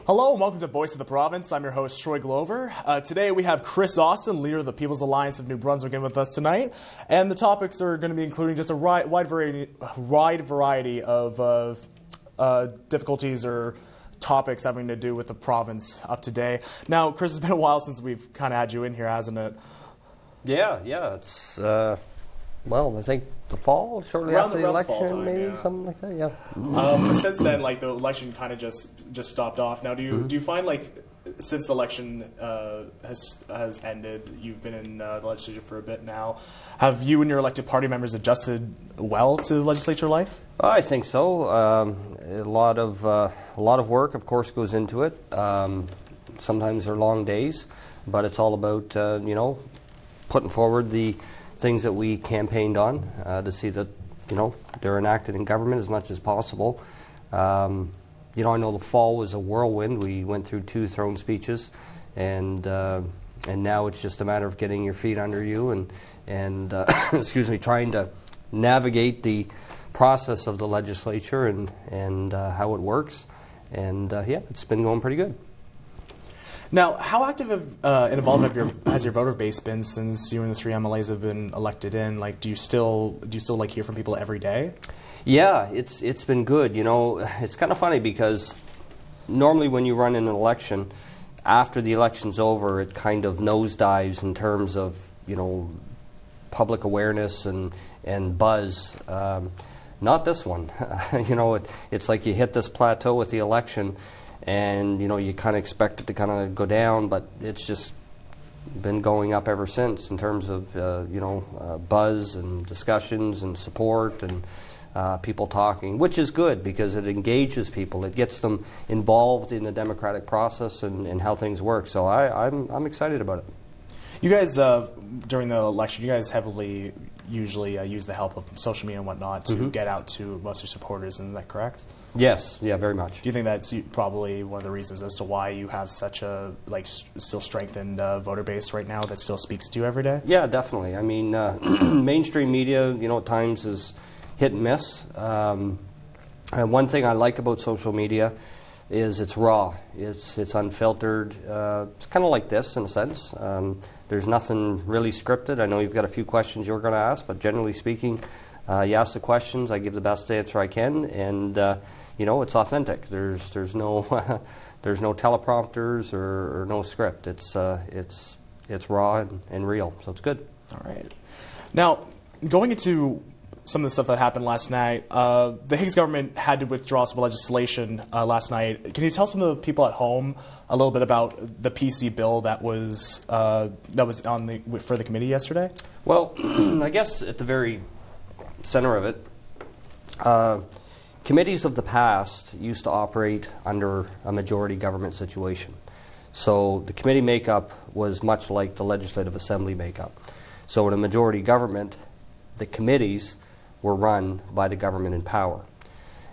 Hello and welcome to Voice of the Province. I'm your host, Troy Glover. Today we have Kris Austin, leader of the People's Alliance of New Brunswick, in with us tonight. And the topics are going to be including just a wide variety of difficulties or topics having to do with the province up to date. Now, Kris, it's been a while since we've kind of had you in here, hasn't it? Yeah. It's, well, I think the fall, shortly after the election, time, maybe, something like that, yeah. Since then, like, the election kind of just stopped off. Now, do you find, like, since the election has ended, you've been in the legislature for a bit now, have you and your elected party members adjusted well to legislature life? I think so. A lot of work, of course, goes into it. Sometimes they're long days, but it's all about, putting forward the things that we campaigned on to see that, they're enacted in government as much as possible. I know the fall was a whirlwind. We went through 2 throne speeches, and now it's just a matter of getting your feet under you and trying to navigate the process of the legislature and how it works. And it's been going pretty good. Now, how active and involved has your voter base been since you and the 3 MLAs have been elected in? Like, do you still like hear from people every day? Yeah, it's been good. It's kind of funny because normally when you run in an election, after the election's over, it kind of nosedives in terms of public awareness and buzz. Not this one. It's like you hit this plateau with the election. And, you kind of expect it to kind of go down, but it's just been going up ever since in terms of, buzz and discussions and support and people talking, which is good because it engages people. It gets them involved in the democratic process and how things work. So I'm excited about it. You guys, during the election, you guys heavily usually use the help of social media and whatnot to get out to most of your supporters. Isn't that correct? Yes, yeah, very much. Do you think that's probably one of the reasons as to why you have such a still strengthened voter base right now that still speaks to you every day? Yeah, definitely. I mean, mainstream media, at times is hit and miss. And one thing I like about social media is it's raw. It's unfiltered. It's kind of like this in a sense. There's nothing really scripted. I know you've got a few questions you're going to ask, but generally speaking, you ask the questions, I give the best answer I can, and it's authentic. There's no there's no teleprompters or no script. It's raw and real, so it's good. All right. Now, going into some of the stuff that happened last night, the Higgs government had to withdraw some legislation last night. Can you tell some of the people at home a little bit about the PC bill that was on for the committee yesterday? Well, I guess at the very center of it, committees of the past used to operate under a majority government situation. So the committee makeup was much like the Legislative Assembly makeup. So in a majority government, the committees were run by the government in power.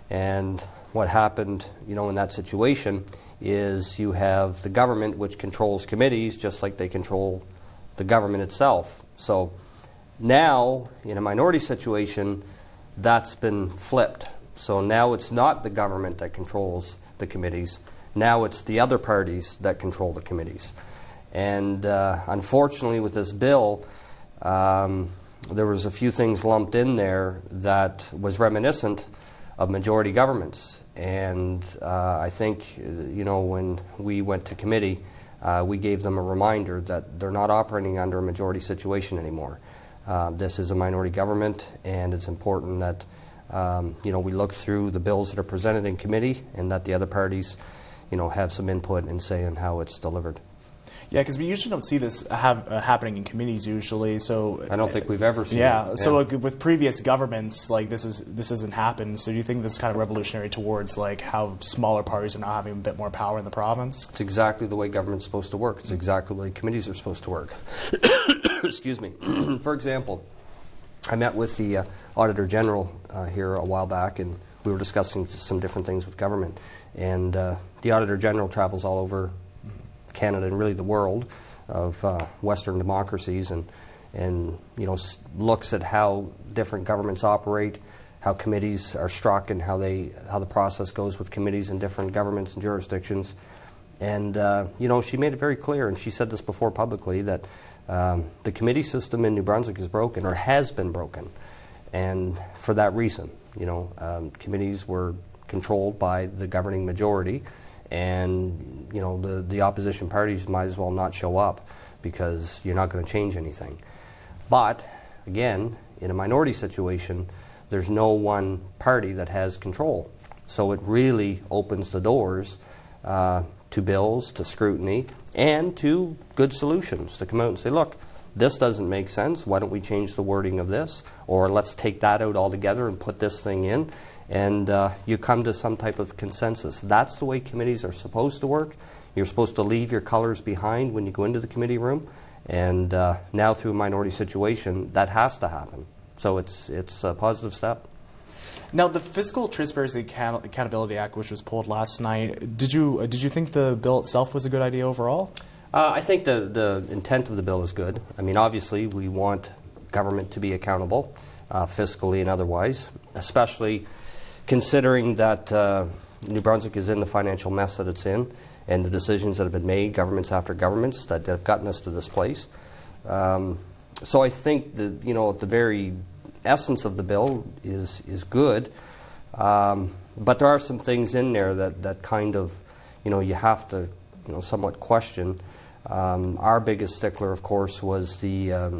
And what happened, in that situation is you have the government which controls committees just like they control the government itself. So now, in a minority situation, that's been flipped. So now it's not the government that controls the committees. Now it's the other parties that control the committees. And unfortunately with this bill, there was a few things lumped in there that was reminiscent of majority governments. And I think, when we went to committee, we gave them a reminder that they're not operating under a majority situation anymore. This is a minority government, and it's important that we look through the bills that are presented in committee and that the other parties have some input and say on how it's delivered. Yeah, because we usually don't see this happening in committees usually. So I don't think we've ever seen it. Yeah, so like, with previous governments, like this hasn't happened. So do you think this is kind of revolutionary towards like how smaller parties are now having a bit more power in the province? It's exactly the way government's supposed to work. It's exactly the way committees are supposed to work. Excuse me. For example, I met with the Auditor General here a while back, and we were discussing some different things with government. And the Auditor General travels all over Canada and really the world of Western democracies and looks at how different governments operate, how committees are struck and how the process goes with committees in different governments and jurisdictions. And she made it very clear, and she said this before publicly, that the committee system in New Brunswick is broken, or has been broken, and for that reason, committees were controlled by the governing majority, and the opposition parties might as well not show up because you're not going to change anything. But again, in a minority situation, there's no one party that has control, so it really opens the doors to bills, to scrutiny, and to good solutions to come out and say, look, this doesn't make sense, why don't we change the wording of this, or let's take that out altogether and put this thing in, and you come to some type of consensus. That's the way committees are supposed to work. You're supposed to leave your colors behind when you go into the committee room, and now through a minority situation, that has to happen. So it's a positive step. Now, the Fiscal Transparency Accountability Act, which was pulled last night, did you think the bill itself was a good idea overall? I think the intent of the bill is good. I mean, obviously, we want government to be accountable, fiscally and otherwise, especially considering that New Brunswick is in the financial mess that it's in, and the decisions that have been made, governments after governments, that have gotten us to this place. So I think that, the very essence of the bill is good, but there are some things in there that kind of, you have to, somewhat question. Our biggest stickler, of course, was the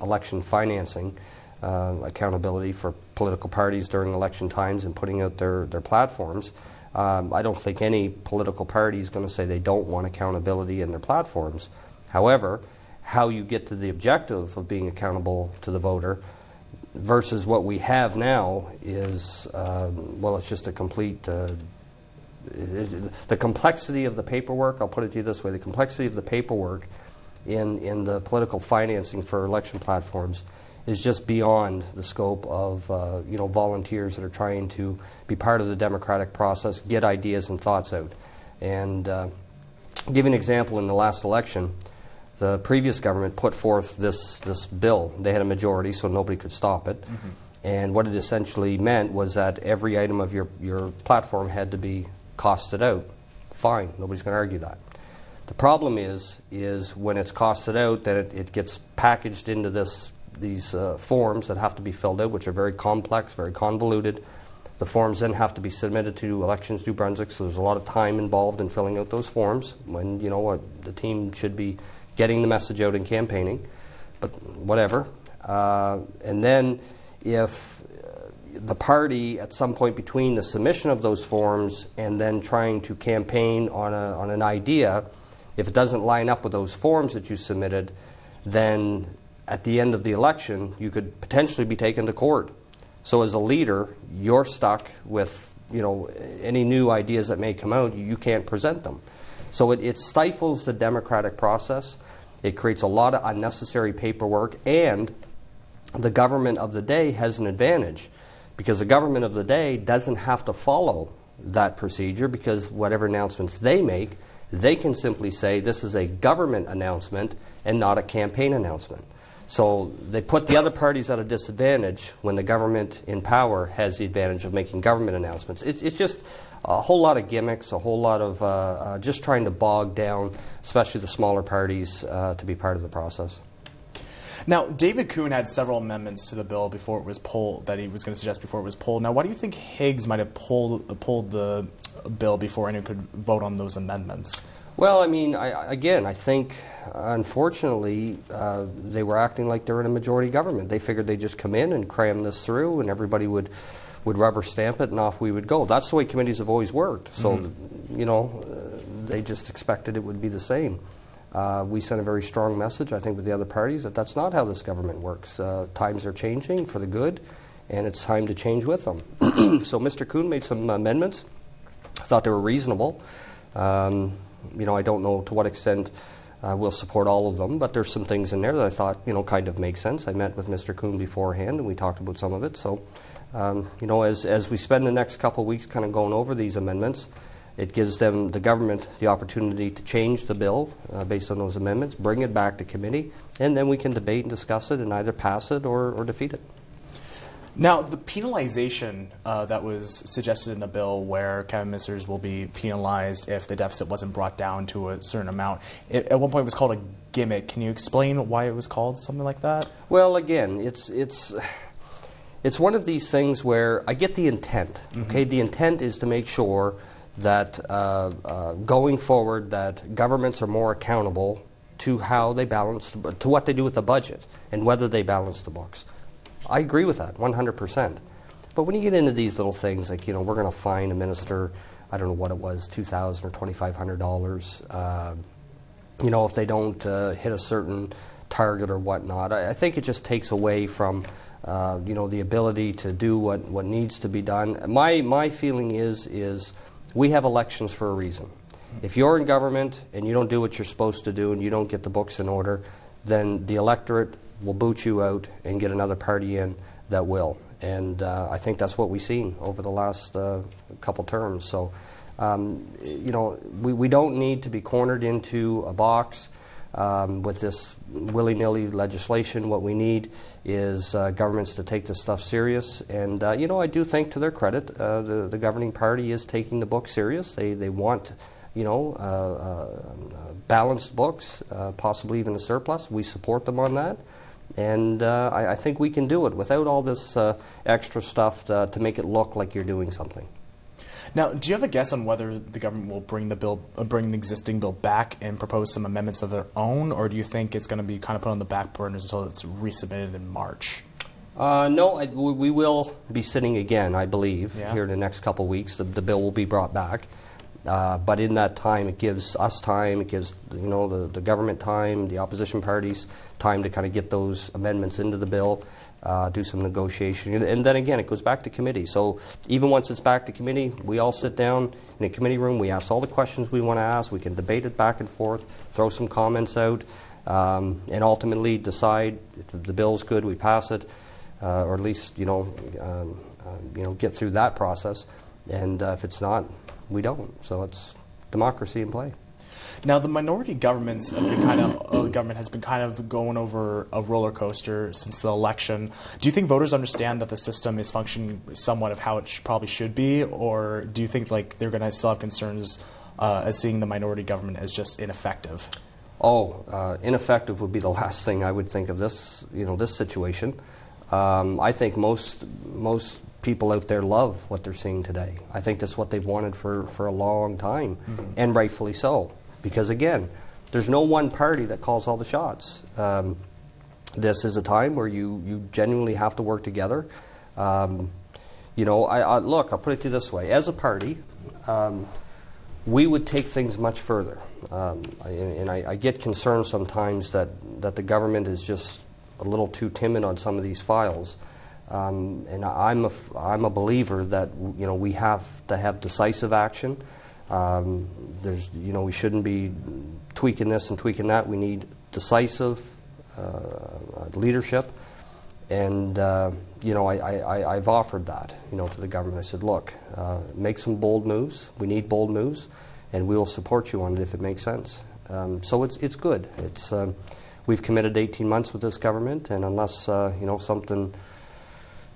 election financing, accountability for political parties during election times and putting out their platforms. I don't think any political party is going to say they don't want accountability in their platforms. However, how you get to the objective of being accountable to the voter versus what we have now is, it's just a complete, the complexity of the paperwork, I'll put it to you this way, the complexity of the paperwork in the political financing for election platforms is just beyond the scope of, volunteers that are trying to be part of the democratic process, get ideas and thoughts out. And give you an example, in the last election, the previous government put forth this bill. They had a majority, so nobody could stop it. Mm-hmm. And what it essentially meant was that every item of your platform had to be costed out. Fine, nobody's going to argue that. The problem is when it's costed out, then it gets packaged into these forms that have to be filled out, which are very complex, very convoluted. The forms then have to be submitted to Elections New Brunswick, so there's a lot of time involved in filling out those forms when, the team should be getting the message out and campaigning, but whatever. And then if the party at some point between the submission of those forms and then trying to campaign on an idea, if it doesn't line up with those forms that you submitted, then at the end of the election, you could potentially be taken to court. So as a leader, you're stuck with any new ideas that may come out, you can't present them. So it stifles the democratic process. It creates a lot of unnecessary paperwork, and the government of the day has an advantage because the government of the day doesn't have to follow that procedure, because whatever announcements they make, they can simply say this is a government announcement and not a campaign announcement. So they put the other parties at a disadvantage when the government in power has the advantage of making government announcements. It's just a whole lot of gimmicks, a whole lot of just trying to bog down, especially the smaller parties, to be part of the process. Now, David Kuhn had several amendments to the bill before it was pulled, that he was going to suggest before it was pulled. Now, why do you think Higgs might have pulled the bill before anyone could vote on those amendments? Well, I mean, I think, unfortunately, they were acting like they're in a majority government. They figured they'd just come in and cram this through, and everybody would rubber stamp it, and off we would go. That's the way committees have always worked. So, they just expected it would be the same. We sent a very strong message, I think, with the other parties that that's not how this government works. Times are changing for the good, and it's time to change with them. So Mr. Kuhn made some amendments. I thought they were reasonable. I don't know to what extent we'll support all of them, but there's some things in there that I thought, kind of make sense. I met with Mr. Kuhn beforehand, and we talked about some of it. So, as we spend the next couple of weeks kind of going over these amendments, it gives the government, the opportunity to change the bill based on those amendments, bring it back to committee, and then we can debate and discuss it and either pass it or defeat it. Now, the penalization that was suggested in the bill where cabinet ministers will be penalized if the deficit wasn't brought down to a certain amount, at one point it was called a gimmick. Can you explain why it was called something like that? Well, again, it's one of these things where I get the intent. Okay, the intent is to make sure that going forward that governments are more accountable to how they balance, to what they do with the budget and whether they balance the books. I agree with that 100%. But when you get into these little things like, we're going to fine a minister, I don't know what it was, $2,000 or $2,500, if they don't hit a certain target or whatnot, I think it just takes away from the ability to do what needs to be done. My feeling is we have elections for a reason. If you're in government and you don't do what you're supposed to do and you don't get the books in order, then the electorate will boot you out and get another party in that will. And I think that's what we've seen over the last couple terms. So, we don't need to be cornered into a box with this willy-nilly legislation. What we need is governments to take this stuff serious. And, I do think, to their credit, the governing party is taking the book serious. They want, balanced books, possibly even a surplus. We support them on that. And I think we can do it without all this extra stuff to make it look like you're doing something. Now, do you have a guess on whether the government will bring the existing bill back and propose some amendments of their own, or do you think it's going to be kind of put on the back burners until it's resubmitted in March? No, we will be sitting again, I believe, here in the next couple of weeks. The bill will be brought back. But in that time, it gives us time, it gives the government time, the opposition parties time to kind of get those amendments into the bill, do some negotiation, and then again it goes back to committee. So even once it's back to committee, we all sit down in a committee room, we ask all the questions we want to ask, we can debate it back and forth, throw some comments out, and ultimately decide if the bill's good, we pass it, or at least get through that process, and if it's not, we don't. So it's democracy in play. Now, the minority government has been kind of going over a roller coaster since the election. Do you think voters understand that the system is functioning somewhat of how it probably should be, or do you think they're going to still have concerns as seeing the minority government as just ineffective? Ineffective would be the last thing I would think of this situation. I think most people out there love what they're seeing today. I think that's what they've wanted for a long time, and rightfully so. Because again, there's no one party that calls all the shots. This is a time where you genuinely have to work together. I'll put it to you this way. As a party, we would take things much further. I get concerned sometimes that the government is just a little too timid on some of these files. And I'm a believer that we have to have decisive action. We shouldn't be tweaking this and tweaking that. We need decisive leadership, and I've offered that to the government. I said, look, make some bold moves. We need bold moves, and we will support you on it if it makes sense. So it's good. We've committed 18 months with this government, and unless something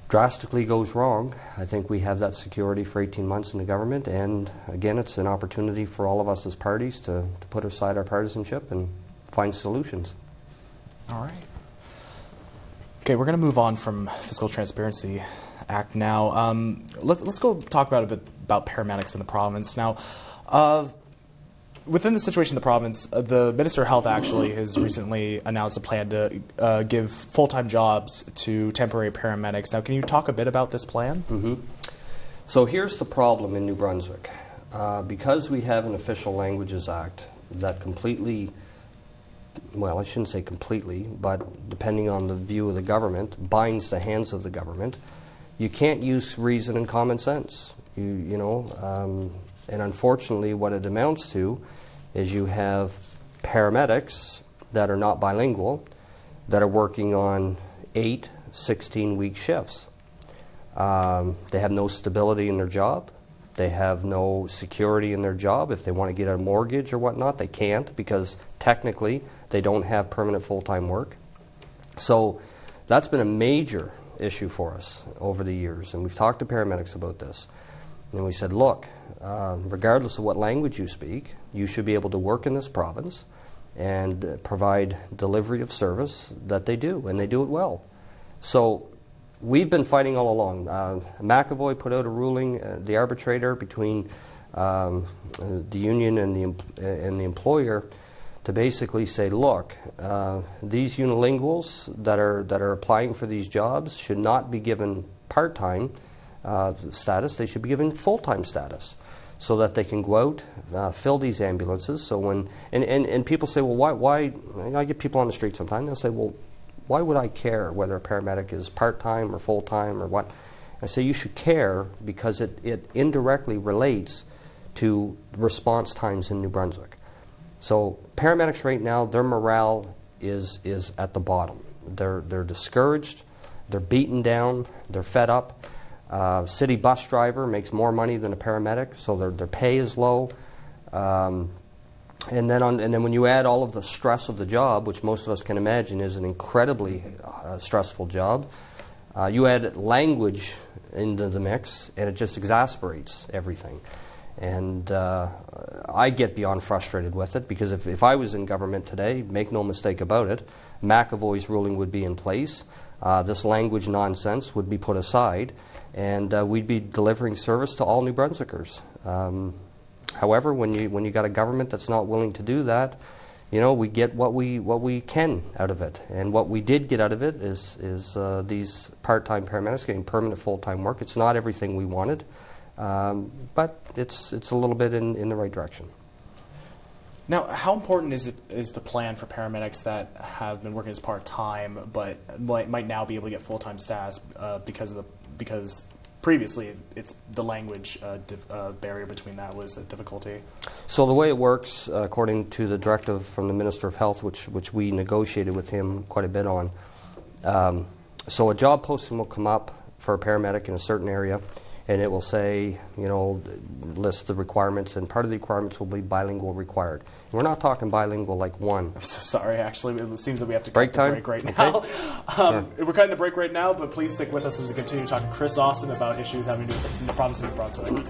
drastically goes wrong, I think we have that security for 18 months in the government, and again, it's an opportunity for all of us as parties to put aside our partisanship and find solutions. All right. Okay, we're going to move on from Fiscal Transparency Act now. Let's go talk about a bit about paramedics in the province. Now, within the situation in the province, the Minister of Health actually has recently announced a plan to give full-time jobs to temporary paramedics. Now, can you talk a bit about this plan? Mm-hmm. So here's the problem in New Brunswick. Because we have an Official Languages Act that completely, well, I shouldn't say completely, but depending on the view of the government, binds the hands of the government, you can't use reason and common sense. And unfortunately, what it amounts to is you have paramedics that are not bilingual that are working on 8 16-week shifts. They have no stability in their job. They have no security in their job. If they want to get a mortgage or whatnot, they can't because technically they don't have permanent full-time work. So that's been a major issue for us over the years, and we've talked to paramedics about this. And we said, look, regardless of what language you speak, you should be able to work in this province and provide delivery of service that they do, and they do it well. So we've been fighting all along. McAvoy put out a ruling, the arbitrator between the union and the employer, to basically say, look, these unilinguals that are applying for these jobs should not be given part-time status. They should be given full-time status, so that they can go out, fill these ambulances. So when and people say, well, why? I get people on the street sometimes. They'll say, well, why would I care whether a paramedic is part-time or full-time or what? I say you should care because it indirectly relates to response times in New Brunswick. So paramedics right now, their morale is at the bottom. They're discouraged, they're beaten down, they're fed up. City bus driver makes more money than a paramedic, so their pay is low. And then when you add all of the stress of the job, which most of us can imagine is an incredibly stressful job, you add language into the mix, and it just exasperates everything. And I get beyond frustrated with it, because if I was in government today, make no mistake about it, McAvoy's ruling would be in place. This language nonsense would be put aside, and we'd be delivering service to all New Brunswickers. However, when you got a government that's not willing to do that, we get what we can out of it. And what we did get out of it is these part-time paramedics getting permanent full-time work. It's not everything we wanted. But it's a little bit in the right direction. Now, how important is the plan for paramedics that have been working as part-time but might now be able to get full-time status because previously it's the language barrier between that was a difficulty? So the way it works, according to the directive from the Minister of Health, which we negotiated with him quite a bit on, so a job posting will come up for a paramedic in a certain area, and it will say, list the requirements, and part of the requirements will be bilingual required. We're not talking bilingual like one. I'm so sorry, actually. It seems that we have to break cut the break right now. Sure. We're cutting a break right now, but please stick with us as we continue to talk to Kris Austin about issues having to do with the province of New Brunswick.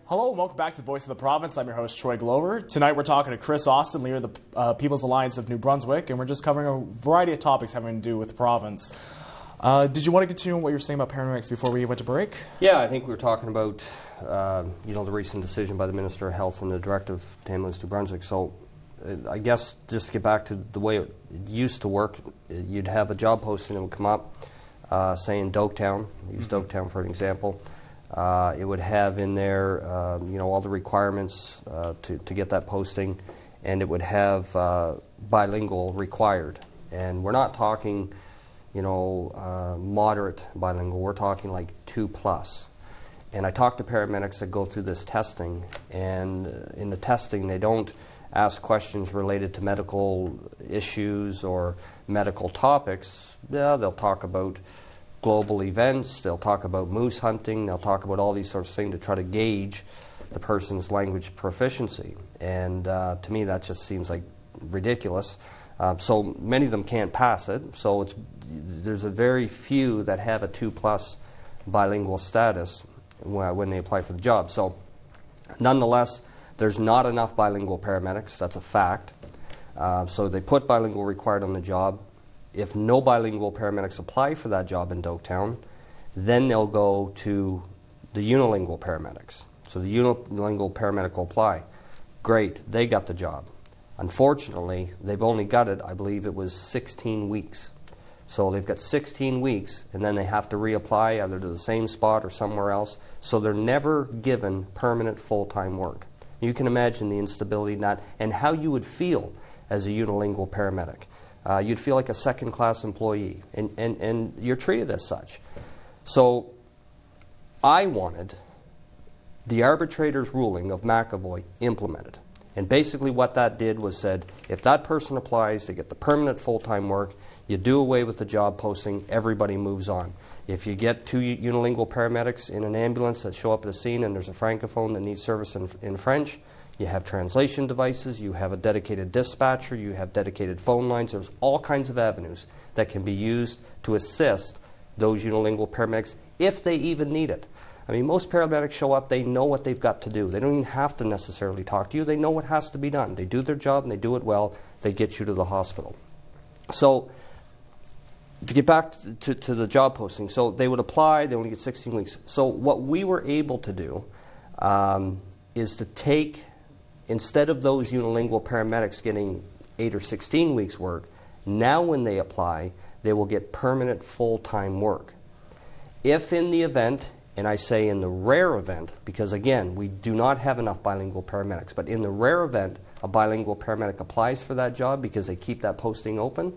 Hello and welcome back to the Voice of the Province. I'm your host, Troy Glover. Tonight we're talking to Kris Austin, leader of the People's Alliance of New Brunswick, and we're just covering a variety of topics having to do with the province. Did you want to continue what you were saying about paramedics before we went to break? Yeah, I think we were talking about the recent decision by the Minister of Health and the directive to ambulance New Brunswick. So I guess just to get back to the way it used to work, you'd have a job posting that would come up, say in Doketown. Use Doketown for an example. It would have in there, all the requirements to get that posting, and it would have bilingual required. And we're not talking, moderate bilingual. We're talking like 2+. And I talk to paramedics that go through this testing, and in the testing they don't ask questions related to medical issues or medical topics. Yeah, they'll talk about global events, they'll talk about moose hunting, they'll talk about all these sorts of things to try to gauge the person's language proficiency. And to me that just seems like ridiculous. So many of them can't pass it, so there's a very few that have a 2+ bilingual status when they apply for the job. So nonetheless, there's not enough bilingual paramedics, that's a fact. So they put bilingual required on the job. If no bilingual paramedics apply for that job in Doketown, then they'll go to the unilingual paramedics. So the unilingual paramedic will apply. Great, they got the job. Unfortunately, they've only got it, I believe it was 16 weeks. So they've got 16 weeks, and then they have to reapply either to the same spot or somewhere else. So they're never given permanent full-time work. You can imagine the instability in that and how you would feel as a unilingual paramedic. You'd feel like a second-class employee, and you're treated as such. So I wanted the arbitrator's ruling of McAvoy implemented. And basically what that did was said, if that person applies to get the permanent full-time work, you do away with the job posting, everybody moves on. If you get 2 unilingual paramedics in an ambulance that show up at a scene and there's a francophone that needs service in French, you have translation devices, you have a dedicated dispatcher, you have dedicated phone lines. There's all kinds of avenues that can be used to assist those unilingual paramedics if they even need it. I mean, most paramedics show up, they know what they've got to do. They don't even have to necessarily talk to you. They know what has to be done. They do their job and they do it well. They get you to the hospital. So to get back to the job posting, so they would apply, they only get 16 weeks. So what we were able to do is to take, instead of those unilingual paramedics getting 8 or 16 weeks work, now when they apply, they will get permanent full-time work. If in the event, and I say in the rare event, because again, we do not have enough bilingual paramedics, but in the rare event a bilingual paramedic applies for that job because they keep that posting open,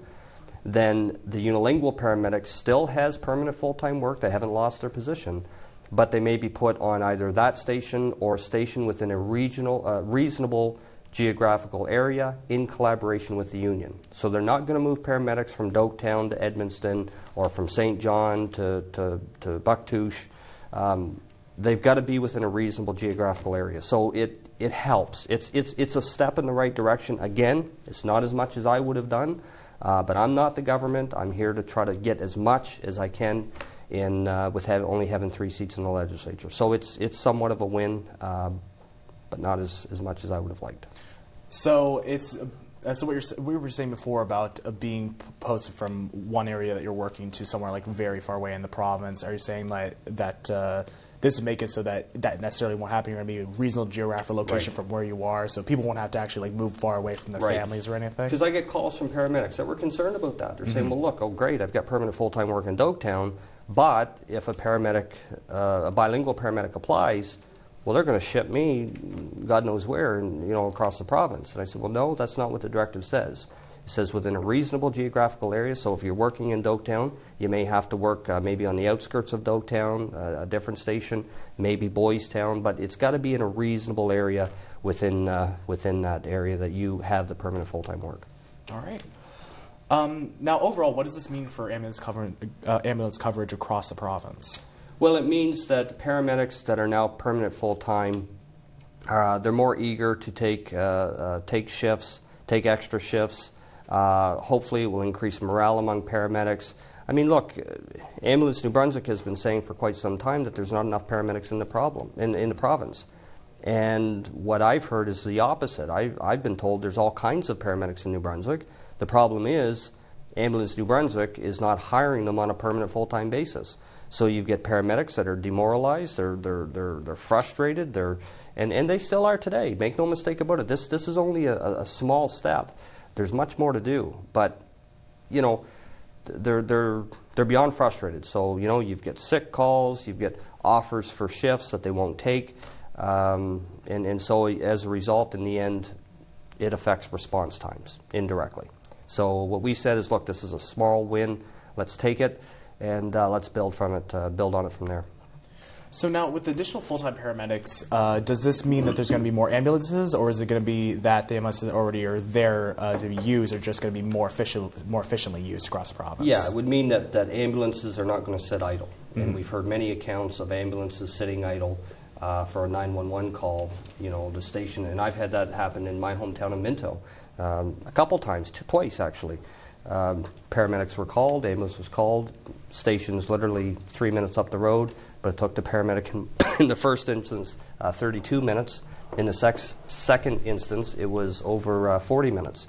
then the unilingual paramedic still has permanent full-time work. They haven't lost their position, but they may be put on either that station or a station within a reasonable geographical area in collaboration with the union. So they're not going to move paramedics from Doketown to Edmundston or from St. John to Bucktouche. They've got to be within a reasonable geographical area. So it helps. It's a step in the right direction. Again, it's not as much as I would have done, but I'm not the government. I'm here to try to get as much as I can with only having 3 seats in the legislature. So it's somewhat of a win, but not as much as I would have liked. So it's so we were saying before about being posted from one area that you're working to somewhere like very far away in the province. Are you saying that this would make it so that necessarily won't happen? You're going to be a reasonable geographical location from where you are, so people won't have to actually move far away from their families or anything? Because I get calls from paramedics that were concerned about that. They're saying, well, look, oh, great, I've got permanent full-time work in Doketown, but if a bilingual paramedic applies, well, they're going to ship me God knows where, across the province. And I said, well, no, that's not what the directive says. It says within a reasonable geographical area. So if you're working in Doketown, you may have to work maybe on the outskirts of Doketown, a different station, maybe Boys Town, but it's got to be in a reasonable area within that area that you have the permanent full-time work. All right. Now, overall, what does this mean for ambulance coverage across the province? Well, it means that paramedics that are now permanent full-time, they're more eager to take shifts, take extra shifts. Hopefully it will increase morale among paramedics. I mean, look, Ambulance New Brunswick has been saying for quite some time that there's not enough paramedics in the province. And what I've heard is the opposite. I've been told there's all kinds of paramedics in New Brunswick. The problem is Ambulance New Brunswick is not hiring them on a permanent full-time basis. So you get paramedics that are demoralized, they're frustrated, and they still are today. Make no mistake about it. This is only a small step. There's much more to do, but they're beyond frustrated. So you've got sick calls, you've got offers for shifts that they won't take, and so as a result, in the end, it affects response times indirectly. So what we said is, look, this is a small win. Let's take it. And let's build on it from there. So now, with the additional full-time paramedics, does this mean that there's going to be more ambulances, or is it going to be that the ambulances already are there to be used, or just going to be more efficiently used across the province? Yeah, it would mean that ambulances are not going to sit idle. And we've heard many accounts of ambulances sitting idle for a 911 call, the station. And I've had that happen in my hometown of Minto a couple times, twice actually. Paramedics were called, ambulance was called, station's literally 3 minutes up the road, but it took the paramedic in the first instance 32 minutes. In the second instance, it was over 40 minutes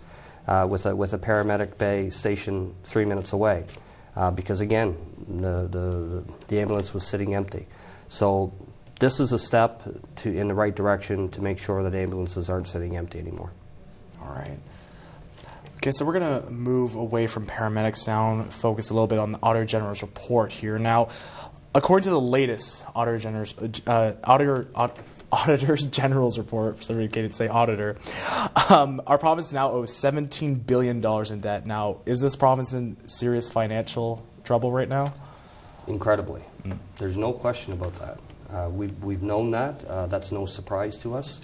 with a paramedic bay station 3 minutes away because, again, the ambulance was sitting empty. So this is a step in the right direction to make sure that ambulances aren't sitting empty anymore. All right. Okay, so we're going to move away from paramedics now and focus a little bit on the Auditor General's report here. Now, according to the latest Auditor General's Auditor's General's report, for some reason can't say auditor, our province now owes $17 billion in debt. Now, is this province in serious financial trouble right now? Incredibly. There's no question about that. We've known that. That's no surprise to us.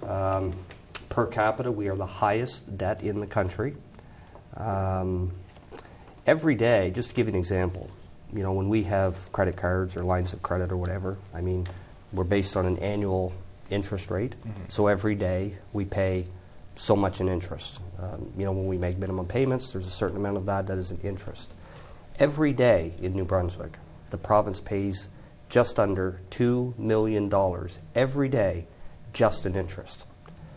Per capita, we are the highest debt in the country. Every day, just to give you an example, when we have credit cards or lines of credit or whatever, I mean, we're based on an annual interest rate. So every day we pay so much in interest. When we make minimum payments, there's a certain amount of that is in interest. Every day in New Brunswick, the province pays just under $2 million every day just in interest.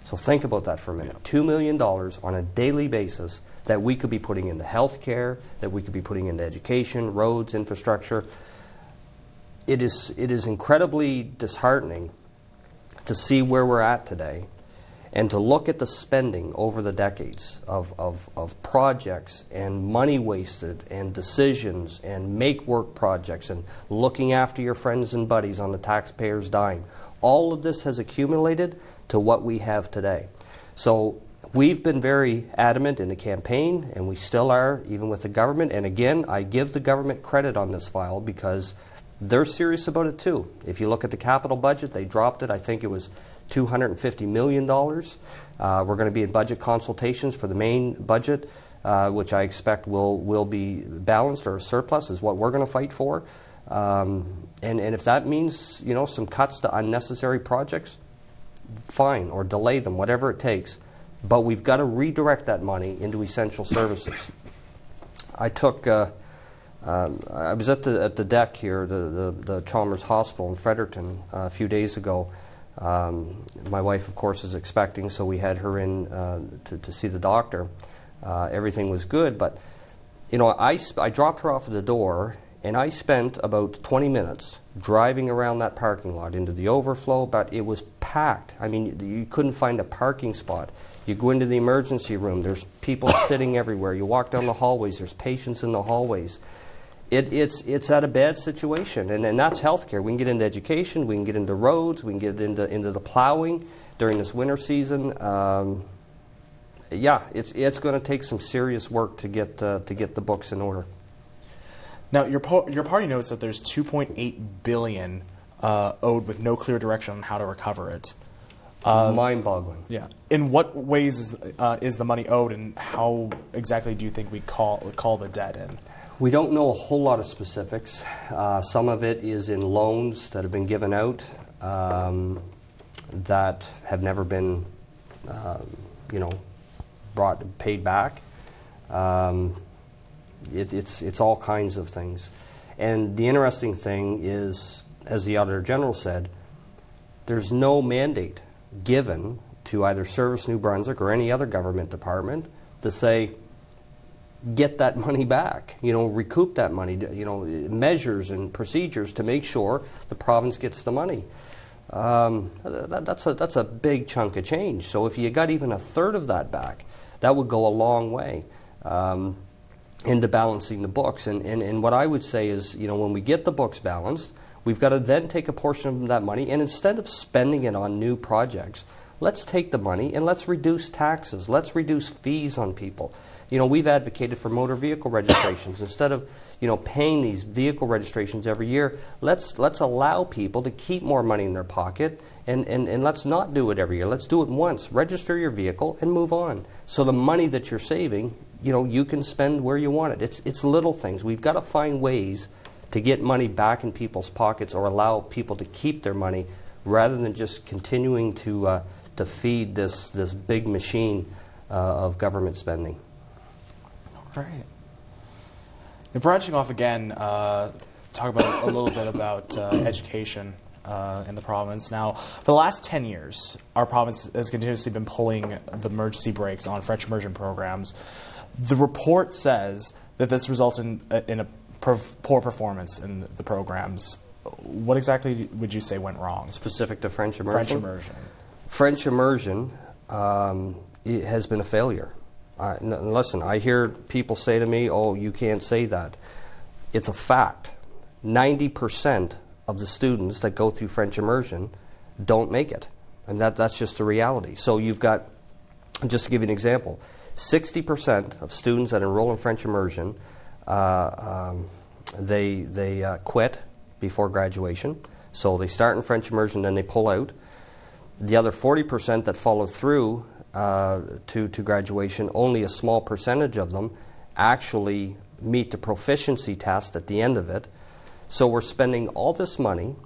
So think about that for a minute. $2 million on a daily basis that we could be putting into health care, that we could be putting into education, roads, infrastructure. It is incredibly disheartening to see where we're at today and to look at the spending over the decades of projects and money wasted and decisions and make-work projects and looking after your friends and buddies on the taxpayer's dime. All of this has accumulated to what we have today. So we've been very adamant in the campaign, and we still are, even with the government. And again, I give the government credit on this file because they're serious about it too. If you look at the capital budget, they dropped it. I think it was $250 million. We're going to be in budget consultations for the main budget, which I expect will be balanced or a surplus is what we're going to fight for. And if that means some cuts to unnecessary projects, fine, or delay them, whatever it takes. But we've got to redirect that money into essential services. I was at the deck here, the Chalmers Hospital in Fredericton a few days ago. My wife, of course, is expecting, so we had her in to see the doctor. Everything was good, but I dropped her off at the door, and I spent about 20 minutes driving around that parking lot into the overflow, but it was packed. I mean, you couldn't find a parking spot. You go into the emergency room, there's people sitting everywhere. You walk down the hallways, there's patients in the hallways. It's at a bad situation, and that's healthcare. We can get into education, we can get into roads, we can get into the plowing during this winter season. It's going to take some serious work to get the books in order. Now, your party knows that there's $2.8 billion owed with no clear direction on how to recover it. Mind-boggling. Yeah. In what ways is the money owed, and how exactly do you think we call the debt in? We don't know a whole lot of specifics. Some of it is in loans that have been given out that have never been, paid back. It's all kinds of things. And the interesting thing is, as the Auditor General said, there's no mandate given to either Service New Brunswick or any other government department to say, get that money back, recoup that money, measures and procedures to make sure the province gets the money. That's a big chunk of change. So if you got even a third of that back, that would go a long way into balancing the books. And what I would say is, when we get the books balanced, we've got to then take a portion of that money, and instead of spending it on new projects, let's take the money and let's reduce taxes. Let's reduce fees on people. We've advocated for motor vehicle registrations. Instead of, paying these vehicle registrations every year, let's allow people to keep more money in their pocket, and let's not do it every year. Let's do it once. Register your vehicle and move on. So the money that you're saving, you can spend where you want it. It's little things. We've got to find ways to get money back in people's pockets or allow people to keep their money rather than just continuing to feed this big machine of government spending. All right. Now, branching off again, talk about a little bit about education in the province. Now, for the last 10 years, our province has continuously been pulling the emergency brakes on French immersion programs. The report says that this results in a poor performance in the programs. What exactly would you say went wrong? Specific to French immersion? French immersion. French immersion it has been a failure. Listen, I hear people say to me, oh, you can't say that. It's a fact. 90% of the students that go through French immersion don't make it. And that's just the reality. So you've got, just to give you an example, 60% of students that enroll in French immersion, they quit before graduation. So they start in French immersion, then they pull out. The other 40% that follow through to graduation, only a small percentage of them actually meet the proficiency test at the end of it. So we're spending all this money.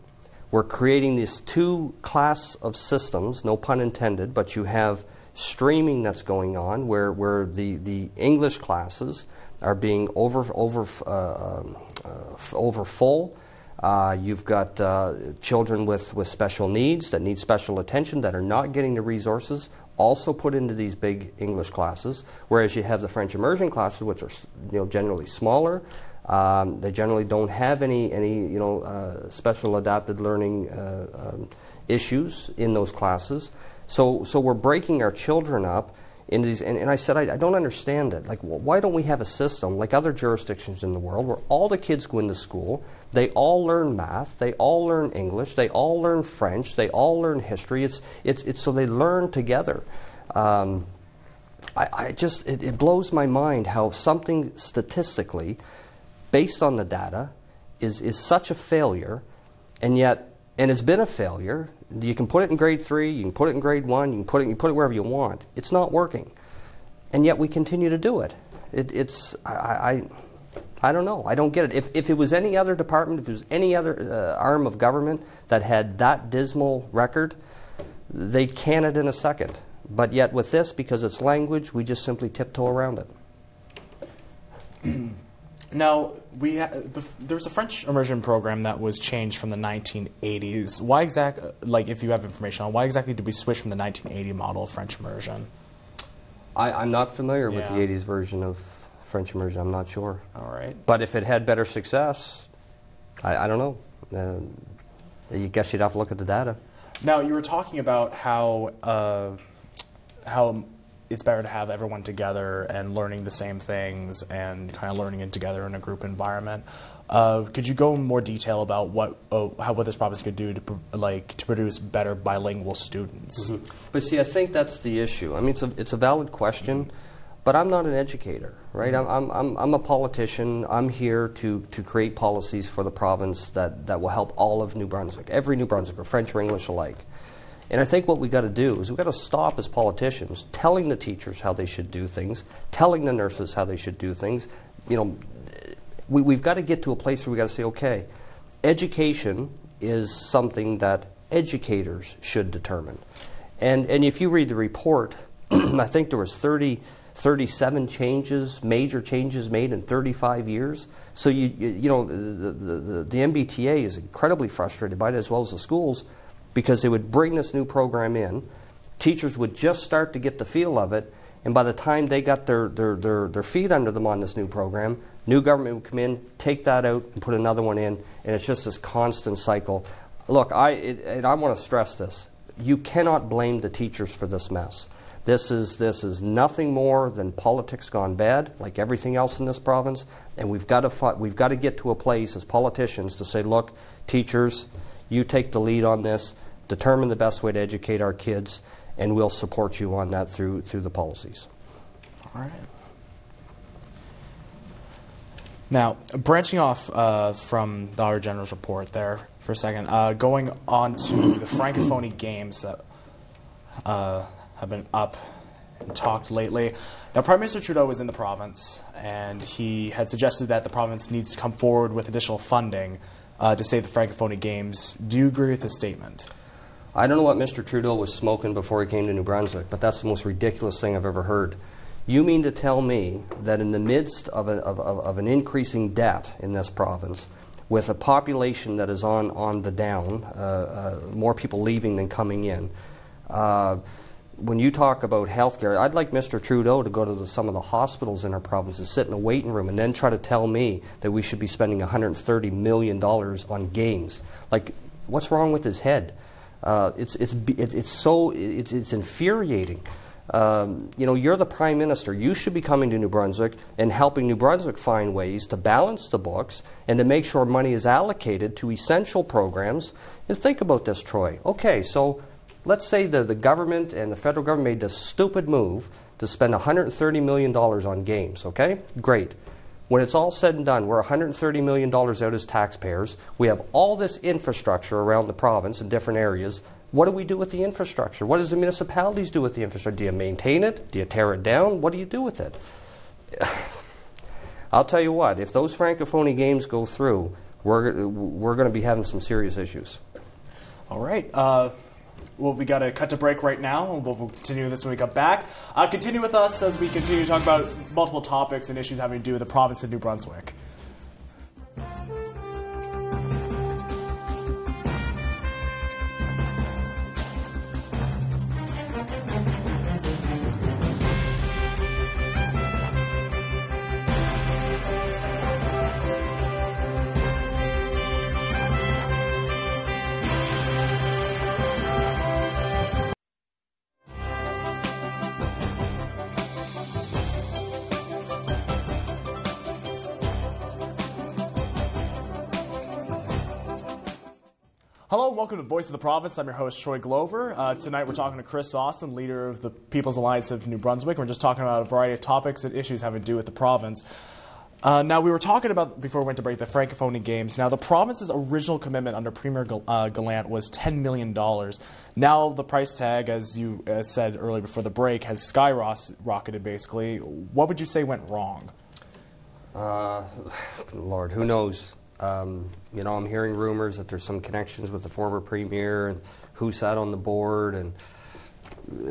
We're creating these two class of systems, no pun intended, but you have streaming that's going on where the English classes are being over full. You've got children with special needs that need special attention that are not getting the resources also put into these big English classes, whereas you have the French immersion classes, which are generally smaller. They generally don't have any special adapted learning issues in those classes. So we're breaking our children up into these. And I said, I don't understand it. Like, why don't we have a system like other jurisdictions in the world where all the kids go into school, they all learn math, they all learn English, they all learn French, they all learn history. It's so they learn together. It blows my mind how something statistically, based on the data, is such a failure, and it's been a failure. You can put it in grade 3, you can put it in grade 1, you can put it wherever you want. It's not working, and yet we continue to do it. I don't know. I don't get it. If it was any other department, if it was any other arm of government that had that dismal record, they'd can it in a second. But yet with this, because it's language, we just simply tiptoe around it. Now, there was a French immersion program that was changed from the 1980s. Why exactly, if you have information on, why exactly did we switch from the 1980 model of French immersion? I'm not familiar with the 80s version of French immersion. I'm not sure. All right. But if it had better success, I don't know. I guess you'd have to look at the data. Now, you were talking about how it's better to have everyone together and learning the same things and kind of learning it together in a group environment. Could you go in more detail about what this province could do to produce better bilingual students? Mm-hmm. But see, I think that's the issue. I mean, it's a valid question, but I'm not an educator, right? Mm-hmm. I'm a politician. I'm here to create policies for the province that will help all of New Brunswick, every New Brunswicker, French or English alike. And I think what we've got to do is we've got to stop as politicians telling the teachers how they should do things, telling the nurses how they should do things. We've got to get to a place where we've got to say, okay, education is something that educators should determine. And if you read the report, I think there was 37 major changes made in 35 years. So the MBTA is incredibly frustrated by it, as well as the schools, because they would bring this new program in, teachers would just start to get the feel of it, and by the time they got their feet under them on this new program, new government would come in, take that out, and put another one in, and it's just this constant cycle. Look, I want to stress this. You cannot blame the teachers for this mess. This is nothing more than politics gone bad, like everything else in this province, and we've got to get to a place as politicians to say, look, teachers, you take the lead on this, determine the best way to educate our kids, and we'll support you on that through the policies. All right. Now, branching off from the Auditor General's report there for a second, going on to the Francophonie Games that have been up and talked lately. Now, Prime Minister Trudeau was in the province, and he had suggested that the province needs to come forward with additional funding to save the Francophonie Games. Do you agree with this statement? I don't know what Mr. Trudeau was smoking before he came to New Brunswick, but that's the most ridiculous thing I've ever heard. You mean to tell me that in the midst of an increasing debt in this province, with a population that is on the down, more people leaving than coming in, when you talk about healthcare, I'd like Mr. Trudeau to go to some of the hospitals in our province and sit in a waiting room and then try to tell me that we should be spending $130 million on games. Like, what's wrong with his head? It's infuriating. You're the Prime Minister. You should be coming to New Brunswick and helping New Brunswick find ways to balance the books and to make sure money is allocated to essential programs. And think about this, Troy. Okay, so let's say the government and the federal government made this stupid move to spend $130 million on games, okay? Great. When it's all said and done, we're $130 million out as taxpayers. We have all this infrastructure around the province in different areas. What do we do with the infrastructure? What does the municipalities do with the infrastructure? Do you maintain it? Do you tear it down? What do you do with it? I'll tell you what, if those Francophonie games go through, we're going to be having some serious issues. All right. Well, we got to cut to break right now, and we'll continue this when we come back. Continue with us as we continue to talk about multiple topics and issues having to do with the province of New Brunswick. Hello and welcome to Voice of the Province. I'm your host, Troy Glover. Tonight we're talking to Kris Austin, leader of the People's Alliance of New Brunswick. We're just talking about a variety of topics and issues having to do with the province. Now, we were talking about, before we went to break, the Francophonie Games. Now, the province's original commitment under Premier Gallant was $10 million. Now, the price tag, as you said earlier before the break, has skyrocketed, basically. What would you say went wrong? Lord, who knows? I'm hearing rumors that there's some connections with the former premier and who sat on the board, and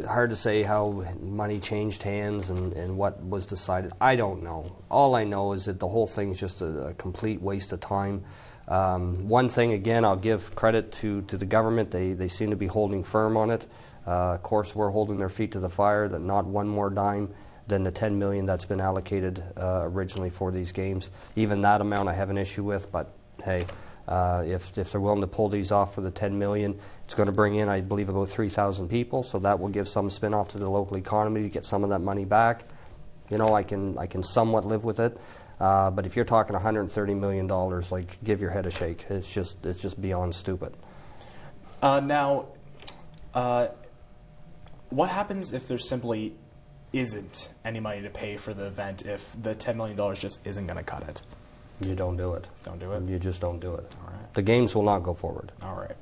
hard to say how money changed hands and what was decided. I don't know. All I know is that the whole thing is just a complete waste of time. One thing, again, I'll give credit to the government. They seem to be holding firm on it. Of course, we're holding their feet to the fire that not one more dime than the $10 million that's been allocated originally for these games. Even that amount I have an issue with, but hey, if they're willing to pull these off for the $10 million, it's going to bring in, I believe, about 3,000 people, so that will give some spin-off to the local economy to get some of that money back. I can somewhat live with it, but if you're talking $130 million, like, give your head a shake. It's just beyond stupid. Now, what happens if there's simply isn't any money to pay for the event, if the $10 million just isn't going to cut it? You don't do it. Don't do it? You just don't do it. All right. The games will not go forward. All right.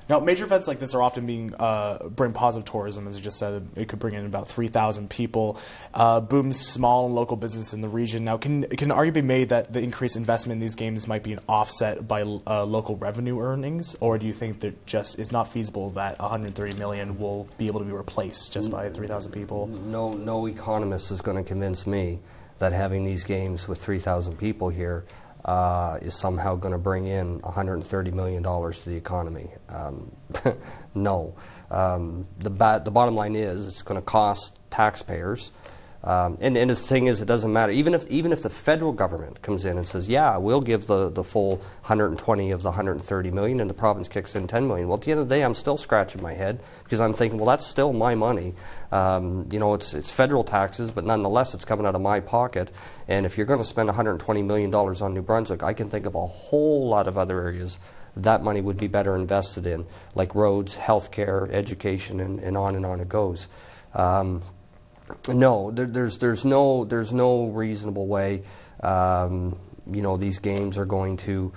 Now, major events like this are often bring positive tourism, as you just said. It could bring in about 3,000 people, booms small and local business in the region. Now, can argument be made that the increased investment in these games might be an offset by local revenue earnings, or do you think that just it's not feasible that $130 million will be able to be replaced just by 3,000 people? No economist is going to convince me that having these games with 3,000 people here is somehow going to bring in $130 million to the economy. No. The bottom line is it's going to cost taxpayers. And the thing is, it doesn't matter. Even if the federal government comes in and says, yeah, we'll give the full 120 of the 130 million, and the province kicks in 10 million. Well, at the end of the day, I'm still scratching my head because I'm thinking, well, that's still my money. It's federal taxes, but nonetheless, it's coming out of my pocket. And if you're going to spend $120 million on New Brunswick, I can think of a whole lot of other areas that money would be better invested in, like roads, healthcare, education, and on it goes. No, there's no reasonable way. These games are going to,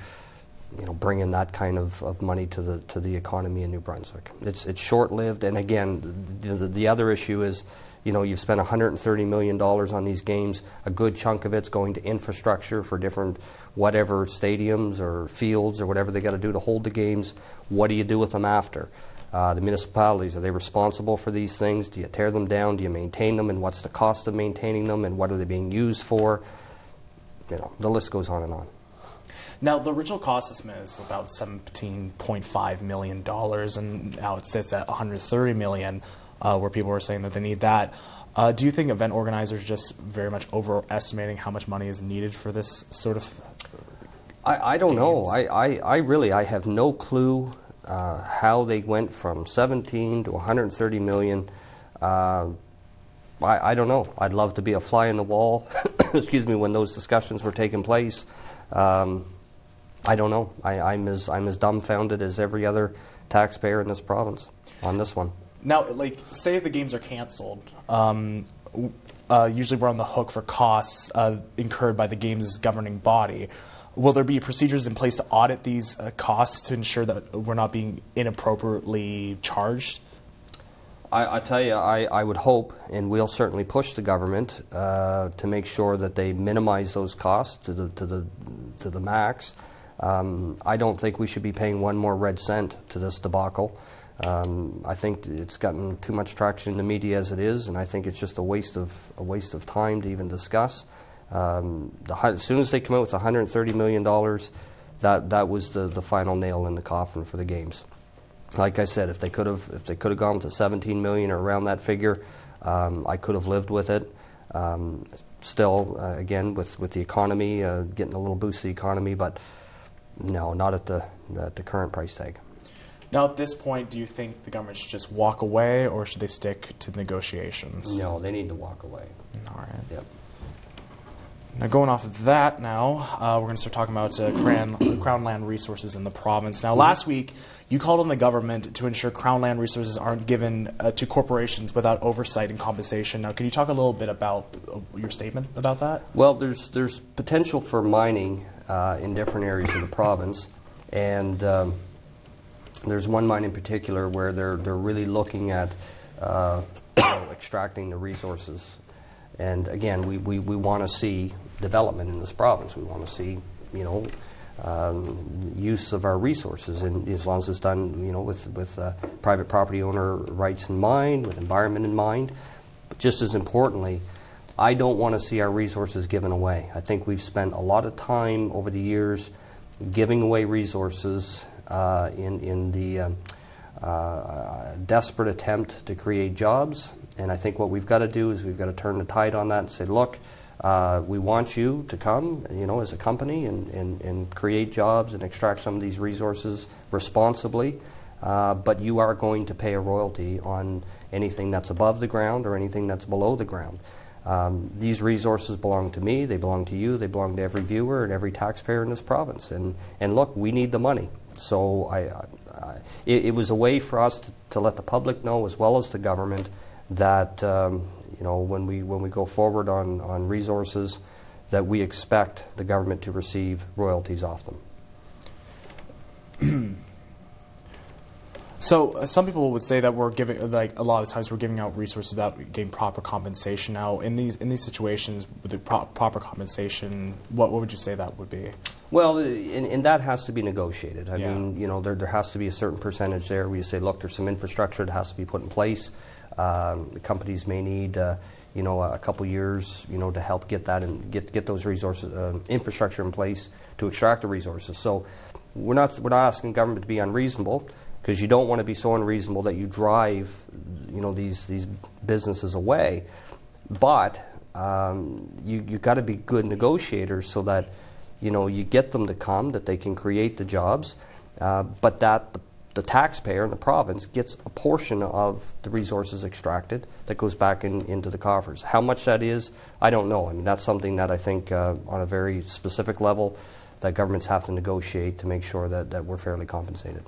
bring in that kind of money to the economy in New Brunswick. It's short-lived, and again, the other issue is, you've spent $130 million on these games. A good chunk of it's going to infrastructure for different whatever stadiums or fields or whatever they got to do to hold the games. What do you do with them after? The municipalities, are they responsible for these things? Do you tear them down? Do you maintain them? And what's the cost of maintaining them? And what are they being used for? The list goes on and on. Now, the original cost estimate is about $17.5 million, and now it sits at $130 million, where people are saying that they need that. Do you think event organizers are just very much overestimating how much money is needed for this sort of I don't games? know. I really have no clue how they went from 17 to 130 million, I don't know. I'd love to be a fly in the wall, excuse me, when those discussions were taking place. I don't know. I'm as dumbfounded as every other taxpayer in this province on this one. Now, like, say the games are canceled. Usually we're on the hook for costs incurred by the game's governing body. Will there be procedures in place to audit these costs to ensure that we're not being inappropriately charged? I tell you, I would hope, and we'll certainly push the government to make sure that they minimize those costs to the max. I don't think we should be paying one more red cent to this debacle. I think it's gotten too much traction in the media as it is, and I think it's just a waste of time to even discuss. As soon as they come out with $130 million, that was the final nail in the coffin for the games. Like I said, if they could have gone to 17 million or around that figure, I could have lived with it. Still, again, with the economy getting a little boost to the economy, but no, not at the current price tag. Now, at this point, do you think the government should just walk away, or should they stick to negotiations? No, they need to walk away. All right. Yep. Now, going off of that now, we're going to start talking about Crown land resources in the province. Now, last week, you called on the government to ensure Crown land resources aren't given to corporations without oversight and compensation. Now, can you talk a little bit about your statement about that? Well, there's potential for mining in different areas of the province, and there's one mine in particular where they're really looking at extracting the resources. And again, we want to see development in this province. We want to see, use of our resources, and as long as it's done, with private property owner rights in mind, with environment in mind. But just as importantly, I don't want to see our resources given away. I think we've spent a lot of time over the years giving away resources in the desperate attempt to create jobs. And I think what we've got to do is we've got to turn the tide on that and say, look, we want you to come, as a company and create jobs and extract some of these resources responsibly, but you are going to pay a royalty on anything that's above the ground or anything that's below the ground. These resources belong to me, they belong to you, they belong to every viewer and every taxpayer in this province. And look, we need the money. So it was a way for us to let the public know, as well as the government, that when we go forward on resources, that we expect the government to receive royalties off them. So some people would say that we're giving, like, a lot of times we're giving out resources without getting proper compensation. Now, in these situations with the proper compensation, what would you say that would be? Well, and that has to be negotiated. I Yeah. mean, there has to be a certain percentage there where you say, look, there's some infrastructure that has to be put in place. The companies may need, a couple years, to help get that and get those resources, infrastructure in place to extract the resources. So we're not asking government to be unreasonable, because you don't want to be so unreasonable that you drive, these businesses away. But you got to be good negotiators so that, you get them to come, that they can create the jobs, but that the taxpayer in the province gets a portion of the resources extracted that goes back into the coffers. How much that is, I don't know. I mean, that's something that I think on a very specific level that governments have to negotiate to make sure that we're fairly compensated.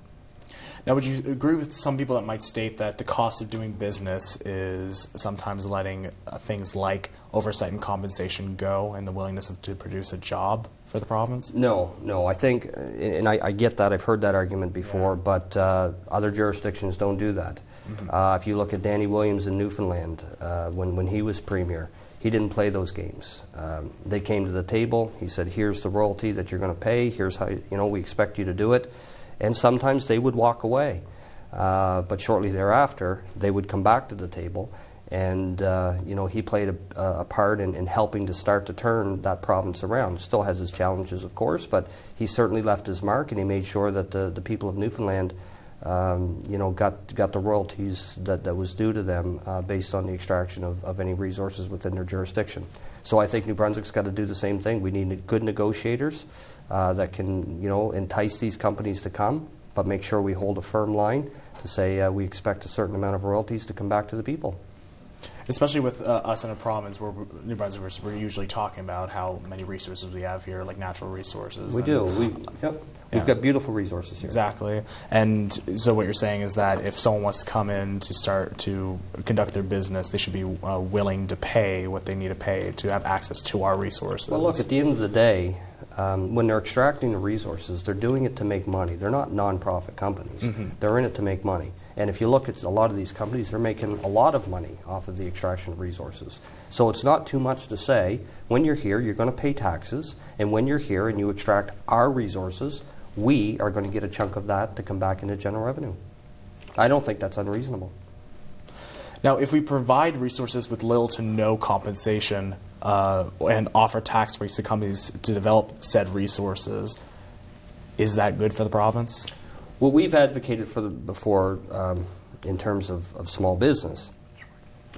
Now, would you agree with some people that might state that the cost of doing business is sometimes letting things like oversight and compensation go, and the willingness to produce a job for the province? No. I think, and I get that, I've heard that argument before, yeah. But other jurisdictions don't do that. Mm-hmm. If you look at Danny Williams in Newfoundland, when he was premier, he didn't play those games. They came to the table, he said, here's the royalty that you're going to pay, here's how, we expect you to do it. And sometimes they would walk away. But shortly thereafter, they would come back to the table. And, he played a part in helping to start to turn that province around. Still has his challenges, of course, but he certainly left his mark, and he made sure that the people of Newfoundland, got the royalties that was due to them based on the extraction of any resources within their jurisdiction. So I think New Brunswick's got to do the same thing. We need good negotiators that can, entice these companies to come, but make sure we hold a firm line to say we expect a certain amount of royalties to come back to the people. Especially with us in a province where New Brunswickers, we're usually talking about how many resources we have here, like natural resources. We do. We've got beautiful resources here. Exactly. And so what you're saying is that if someone wants to come in to start to conduct their business, they should be willing to pay what they need to pay to have access to our resources. Well, look, at the end of the day, when they're extracting the resources, they're doing it to make money. They're not non-profit companies. Mm-hmm. They're in it to make money. And if you look at a lot of these companies, they're making a lot of money off of the extraction of resources. So it's not too much to say, when you're here, you're going to pay taxes, and when you're here and you extract our resources, we are going to get a chunk of that to come back into general revenue. I don't think that's unreasonable. Now, if we provide resources with little to no compensation and offer tax breaks to companies to develop said resources, is that good for the province? Well, we've advocated for before in terms of small business,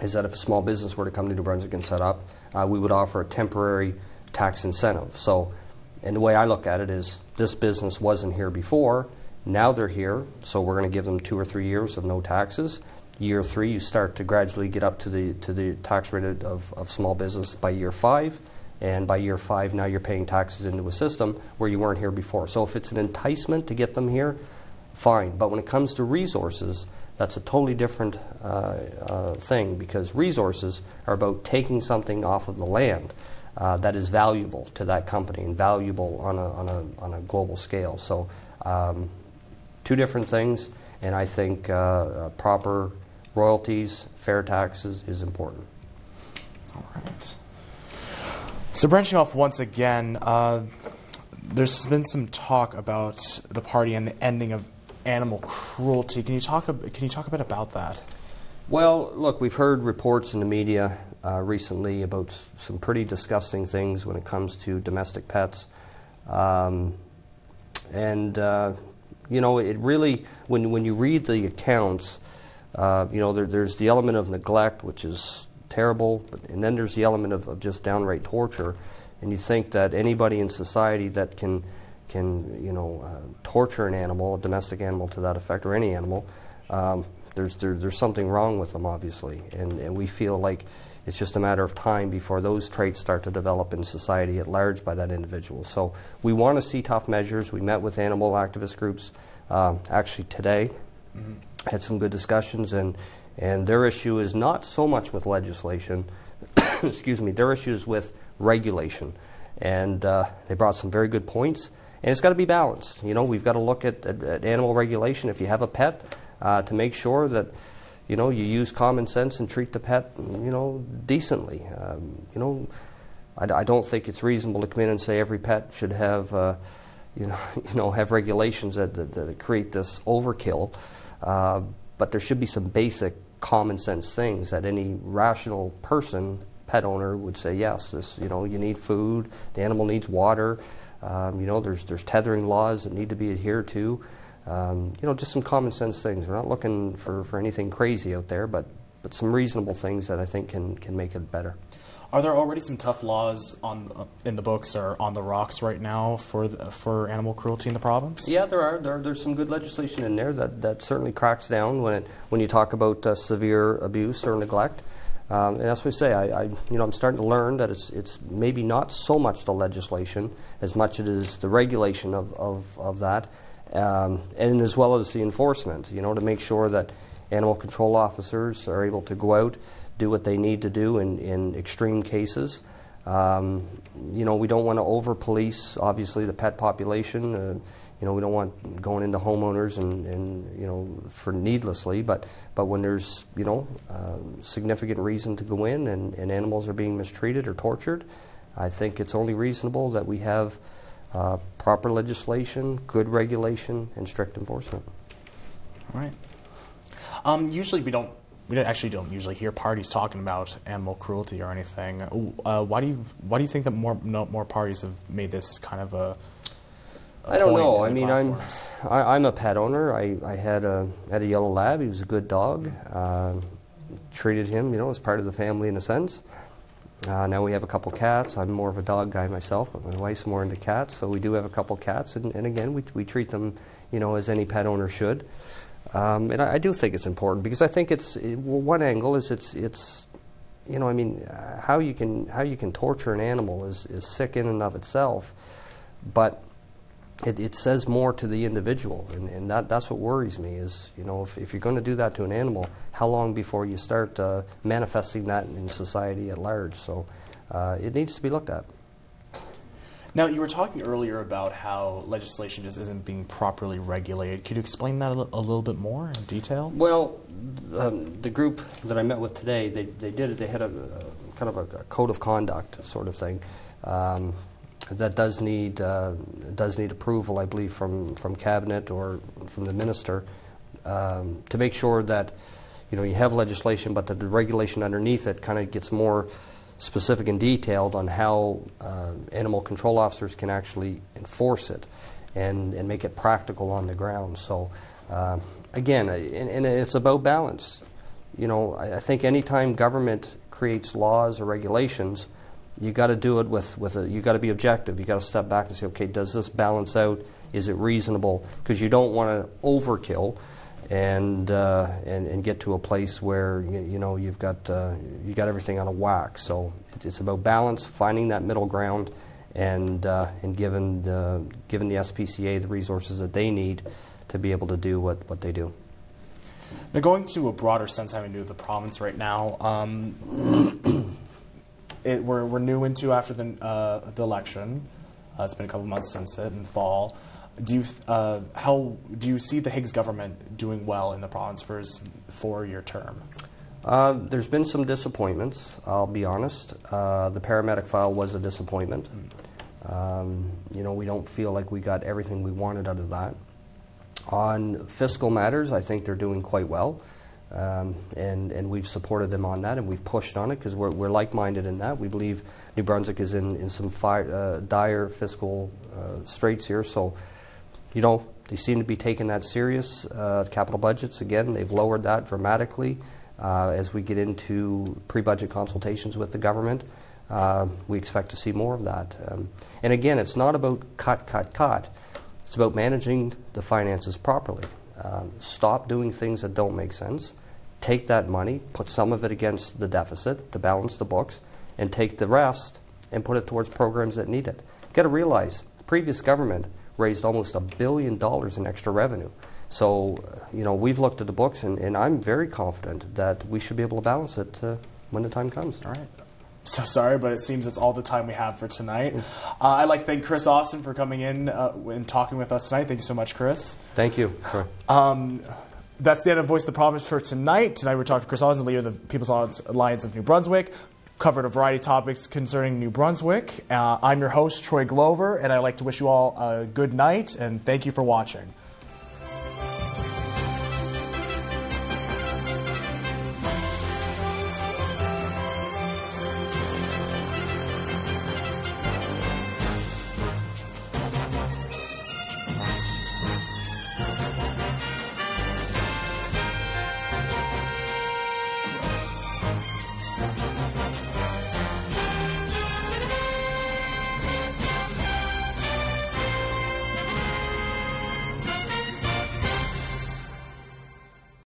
is that if a small business were to come to New Brunswick and set up, we would offer a temporary tax incentive. So, and the way I look at it is, this business wasn't here before, now they're here, so we're going to give them 2 or 3 years of no taxes. Year 3, you start to gradually get up to the tax rate of small business by year 5. And by year 5, now you're paying taxes into a system where you weren't here before. So if it's an enticement to get them here, fine. But when it comes to resources, that's a totally different thing, because resources are about taking something off of the land that is valuable to that company and valuable on a global scale. So 2 different things, and I think proper royalties, fair taxes is important. All right. So branching off once again, there's been some talk about the party and the ending of animal cruelty. Can you talk a bit about that? Well, look, we've heard reports in the media recently about some pretty disgusting things when it comes to domestic pets. It really, when you read the accounts, there's the element of neglect, which is terrible, and then there's the element of just downright torture. And you think that anybody in society that can torture an animal, a domestic animal to that effect, or any animal, there's something wrong with them, obviously. And we feel like it's just a matter of time before those traits start to develop in society at large by that individual. So we want to see tough measures. We met with animal activist groups actually today, had some good discussions, and their issue is not so much with legislation, excuse me, their issue is with regulation. And they brought some very good points. And it's got to be balanced. We've got to look at animal regulation. If you have a pet, to make sure that you use common sense and treat the pet decently. I don't think it's reasonable to come in and say every pet should have have regulations that create this overkill. But there should be some basic common sense things that any rational person, pet owner, would say, yes, this you need food, the animal needs water. There's tethering laws that need to be adhered to. Just some common sense things. We're not looking for anything crazy out there, but some reasonable things that I think can make it better. Are there already some tough laws in the books or on the rocks right now for animal cruelty in the province? Yeah, there are. There's some good legislation in there that certainly cracks down when you talk about severe abuse or neglect. And that's what I say. I'm starting to learn that it's maybe not so much the legislation as much as it is the regulation of that, and as well as the enforcement. To make sure that animal control officers are able to go out, do what they need to do in extreme cases. We don't want to over-police, obviously, the pet population. We don't want going into homeowners and for needlessly, but when there's significant reason to go in and animals are being mistreated or tortured, I think it's only reasonable that we have proper legislation, good regulation, and strict enforcement. All right. Usually we don't usually hear parties talking about animal cruelty or anything. Why do you think that more parties have made this kind of a I don't know. I mean, I'm a pet owner. I had a yellow lab. He was a good dog. Treated him, as part of the family in a sense. Now we have a couple cats. I'm more of a dog guy myself, but my wife's more into cats. So we do have a couple cats, and again, we treat them as any pet owner should. And I do think it's important because I think one angle is it's how you can torture an animal is sick in and of itself, but it says more to the individual, and that's what worries me is, if you're going to do that to an animal, how long before you start manifesting that in society at large? So it needs to be looked at. Now, you were talking earlier about how legislation just isn't being properly regulated. Could you explain that a little bit more in detail? Well, the group that I met with today, they had a kind of a code of conduct sort of thing that does need approval, I believe, from cabinet or from the minister to make sure that you have legislation, but that the regulation underneath it kind of gets more specific and detailed on how animal control officers can actually enforce it and make it practical on the ground. So again, and it's about balance. I think anytime government creates laws or regulations, you got to do it you got to be objective. You got to step back and say, okay, does this balance out? Is it reasonable? Because you don't want to overkill and get to a place where you've got everything on a whack. So it's about balance, finding that middle ground, and giving the SPCA the resources that they need to be able to do what they do. Now, going to a broader sense, having to do with the province right now, we're new into after the election. It's been a couple months since it in fall. How do you see the Higgs government doing well in the province for his 4-year term? There's been some disappointments, I'll be honest. The paramedic file was a disappointment. We don't feel like we got everything we wanted out of that. On fiscal matters, I think they're doing quite well, and we've supported them on that, and we've pushed on it because we're like-minded in that. We believe New Brunswick is in some dire fiscal straits here, so they seem to be taking that serious. Capital budgets, again, they've lowered that dramatically as we get into pre-budget consultations with the government. We expect to see more of that. And again, it's not about cut. It's about managing the finances properly. Stop doing things that don't make sense. Take that money, put some of it against the deficit to balance the books, and take the rest and put it towards programs that need it. You've got to realize the previous government raised almost $1 billion in extra revenue. So, we've looked at the books, and I'm very confident that we should be able to balance it when the time comes. All right. So sorry, but it seems that's all the time we have for tonight. I'd like to thank Kris Austin for coming in and talking with us tonight. Thank you so much, Kris. Thank you. That's the end of Voice of the Province for tonight. Tonight we're talking to Kris Austin, leader of the People's Alliance of New Brunswick. Covered a variety of topics concerning New Brunswick. I'm your host, Troy Glover, and I'd like to wish you all a good night, and thank you for watching.